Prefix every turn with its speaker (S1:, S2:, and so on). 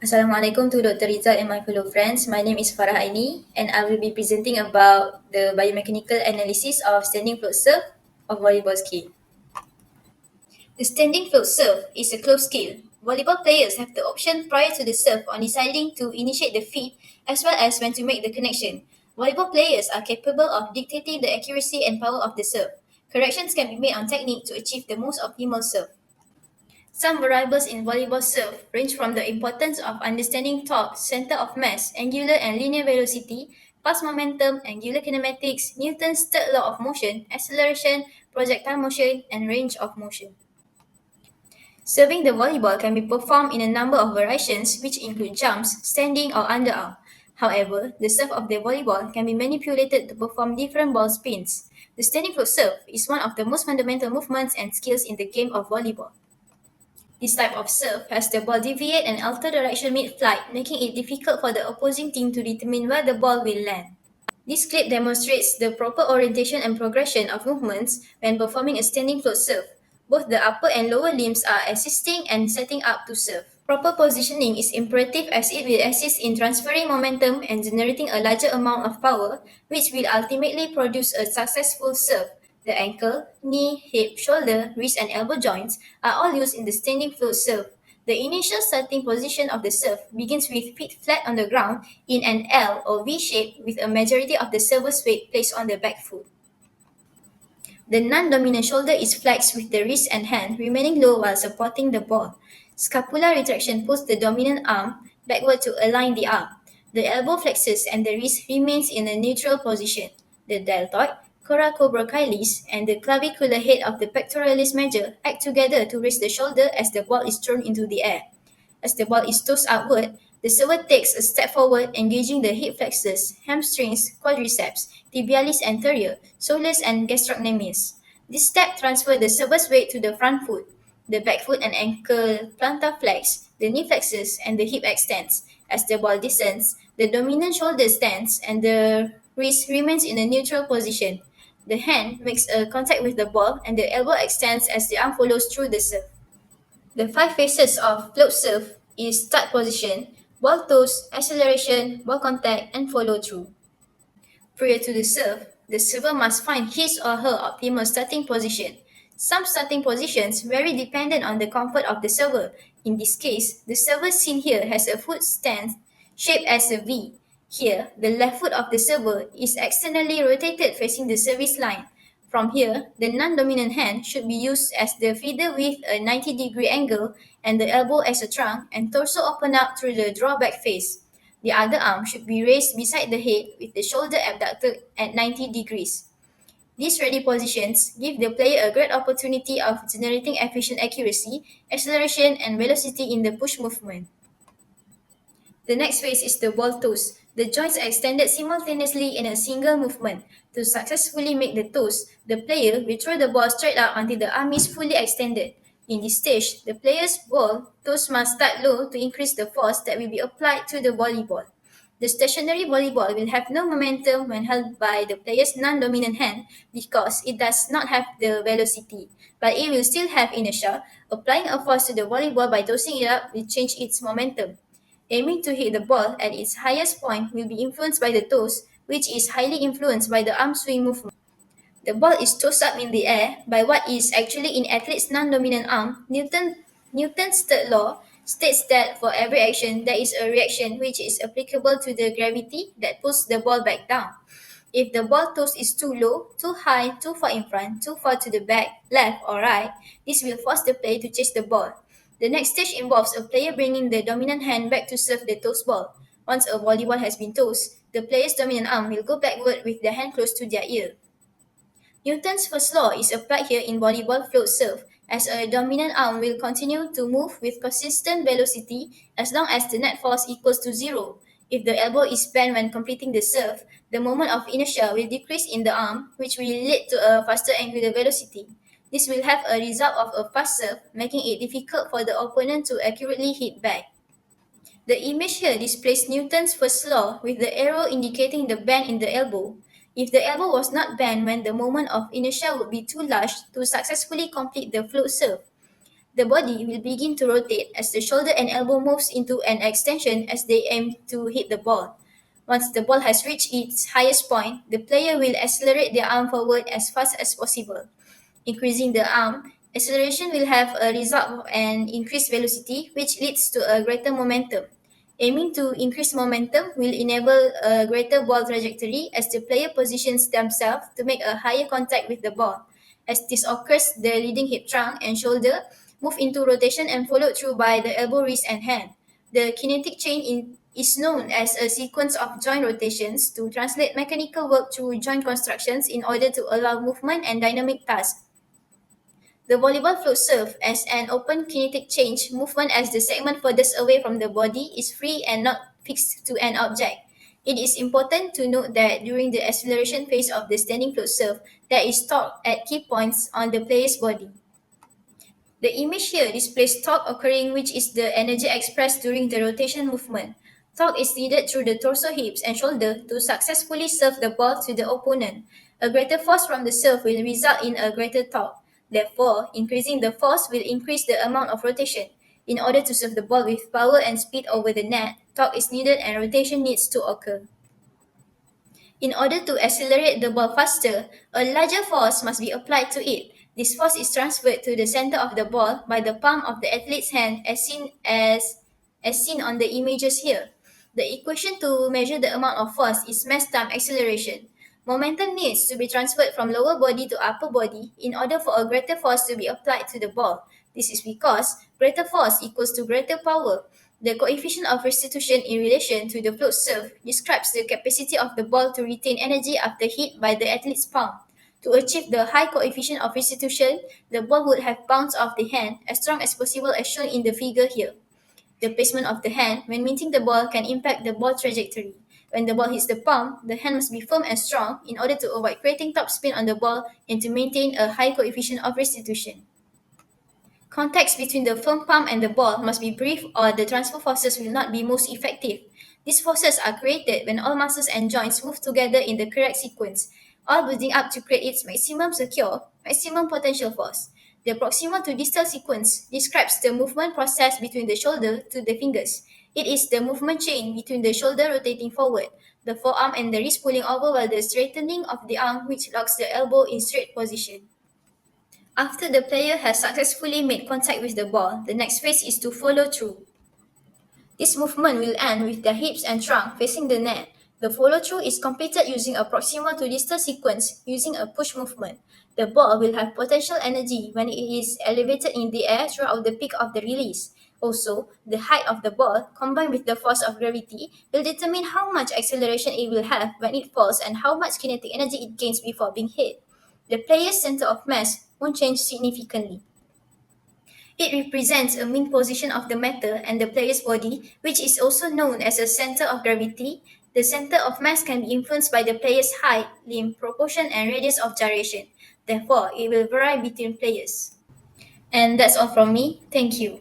S1: Assalamualaikum to Dr. Rizal and my fellow friends. My name is FARAH AINI and I will be presenting about the biomechanical analysis of standing float serve of volleyball skill. The standing float serve is a closed skill. Volleyball players have the option prior to the serve on deciding to initiate the feed as well as when to make the connection. Volleyball players are capable of dictating the accuracy and power of the serve. Corrections can be made on technique to achieve the most optimal serve. Some variables in volleyball serve range from the importance of understanding torque, center of mass, angular and linear velocity, pass momentum, angular kinematics, Newton's third law of motion, acceleration, projectile motion, and range of motion. Serving the volleyball can be performed in a number of variations which include jumps, standing, or underarm. However, the serve of the volleyball can be manipulated to perform different ball spins. The standing float serve is one of the most fundamental movements and skills in the game of volleyball. This type of serve has the ball deviate and alter direction mid-flight, making it difficult for the opposing team to determine where the ball will land. This clip demonstrates the proper orientation and progression of movements when performing a standing float serve. Both the upper and lower limbs are assisting and setting up to serve. Proper positioning is imperative as it will assist in transferring momentum and generating a larger amount of power, which will ultimately produce a successful serve. The ankle, knee, hip, shoulder, wrist, and elbow joints are all used in the standing float serve. The initial starting position of the serve begins with feet flat on the ground in an L or V shape with a majority of the server's weight placed on the back foot. The non-dominant shoulder is flexed with the wrist and hand remaining low while supporting the ball. Scapular retraction pulls the dominant arm backward to align the arm. The elbow flexes and the wrist remains in a neutral position. The deltoid, coracobrachiolis, and the clavicular head of the pectoralis major act together to raise the shoulder as the ball is thrown into the air. As the ball is tossed outward, the server takes a step forward, engaging the hip flexors, hamstrings, quadriceps, tibialis anterior, soleus, and gastrocnemius. This step transfers the server's weight to the front foot. The back foot and ankle plantar flex, the knee flexes, and the hip extends. As the ball descends, the dominant shoulder stands and the wrist remains in a neutral position. The hand makes a contact with the ball and the elbow extends as the arm follows through the serve. The five phases of float serve is start position, ball toss, acceleration, ball contact, and follow through. Prior to the server must find his or her optimal starting position. Some starting positions vary dependent on the comfort of the server. In this case, the server seen here has a foot stance shaped as a V. Here, the left foot of the server is externally rotated facing the service line. From here, the non-dominant hand should be used as the feeder with a 90-degree angle and the elbow as a trunk and torso open up through the drawback face. The other arm should be raised beside the head with the shoulder abducted at 90 degrees. These ready positions give the player a great opportunity of generating efficient accuracy, acceleration, and velocity in the push movement. The next phase is the ball toss. The joints are extended simultaneously in a single movement. To successfully make the toss, the player will throw the ball straight out until the arm is fully extended. In this stage, the player's ball toss must start low to increase the force that will be applied to the volleyball. The stationary volleyball will have no momentum when held by the player's non-dominant hand because it does not have the velocity, but it will still have inertia. Applying a force to the volleyball by tossing it up will change its momentum. Aiming to hit the ball at its highest point will be influenced by the toes, which is highly influenced by the arm swing movement. The ball is tossed up in the air by what is actually in athlete's non-dominant arm. Newton's third law states that for every action, there is a reaction which is applicable to the gravity that pulls the ball back down. If the ball toss is too low, too high, too far in front, too far to the back, left or right, this will force the player to chase the ball. The next stage involves a player bringing the dominant hand back to serve the toss ball. Once a volleyball has been tossed, the player's dominant arm will go backward with their hand close to their ear. Newton's first law is applied here in volleyball float serve, as a dominant arm will continue to move with consistent velocity as long as the net force equals to zero. If the elbow is bent when completing the serve, the moment of inertia will decrease in the arm, which will lead to a faster angular velocity. This will have a result of a fast serve, making it difficult for the opponent to accurately hit back. The image here displays Newton's first law with the arrow indicating the bend in the elbow. If the elbow was not bent when the moment of inertia would be too large to successfully complete the float serve. The body will begin to rotate as the shoulder and elbow moves into an extension as they aim to hit the ball. Once the ball has reached its highest point, the player will accelerate their arm forward as fast as possible. Increasing the arm, acceleration will have a result of an increased velocity, which leads to a greater momentum. Aiming to increase momentum will enable a greater ball trajectory as the player positions themselves to make a higher contact with the ball. As this occurs, the leading hip trunk and shoulder move into rotation and followed through by the elbow, wrist, and hand. The kinetic chain is known as a sequence of joint rotations to translate mechanical work through joint constructions in order to allow movement and dynamic tasks. The volleyball float serves as an open kinetic change movement as the segment furthest away from the body is free and not fixed to an object. It is important to note that during the acceleration phase of the standing float serve, there is torque at key points on the player's body. The image here displays torque occurring, which is the energy expressed during the rotation movement. Torque is needed through the torso, hips, and shoulder to successfully serve the ball to the opponent. A greater force from the serve will result in a greater torque. Therefore, increasing the force will increase the amount of rotation. In order to serve the ball with power and speed over the net, torque is needed and rotation needs to occur. In order to accelerate the ball faster, a larger force must be applied to it. This force is transferred to the center of the ball by the palm of the athlete's hand as seen on the images here. The equation to measure the amount of force is mass times acceleration. Momentum needs to be transferred from lower body to upper body in order for a greater force to be applied to the ball. This is because greater force equals to greater power. The coefficient of restitution in relation to the float serve describes the capacity of the ball to retain energy after hit by the athlete's palm. To achieve the high coefficient of restitution, the ball would have bounced off the hand as strong as possible as shown in the figure here. The placement of the hand when meeting the ball can impact the ball trajectory. When the ball hits the palm, the hand must be firm and strong in order to avoid creating topspin on the ball and to maintain a high coefficient of restitution. Contact between the firm palm and the ball must be brief or the transfer forces will not be most effective. These forces are created when all muscles and joints move together in the correct sequence, all building up to create its maximum potential force. The proximal to distal sequence describes the movement process between the shoulder to the fingers. It is the movement chain between the shoulder rotating forward, the forearm and the wrist pulling over while the straightening of the arm which locks the elbow in straight position. After the player has successfully made contact with the ball, the next phase is to follow through. This movement will end with their hips and trunk facing the net. The follow-through is completed using a proximal to distal sequence using a push movement. The ball will have potential energy when it is elevated in the air throughout the peak of the release. Also, the height of the ball, combined with the force of gravity, will determine how much acceleration it will have when it falls and how much kinetic energy it gains before being hit. The player's center of mass won't change significantly. It represents a mean position of the matter and the player's body, which is also known as a center of gravity. The center of mass can be influenced by the player's height, limb, proportion, and radius of gyration. Therefore, it will vary between players. And that's all from me. Thank you.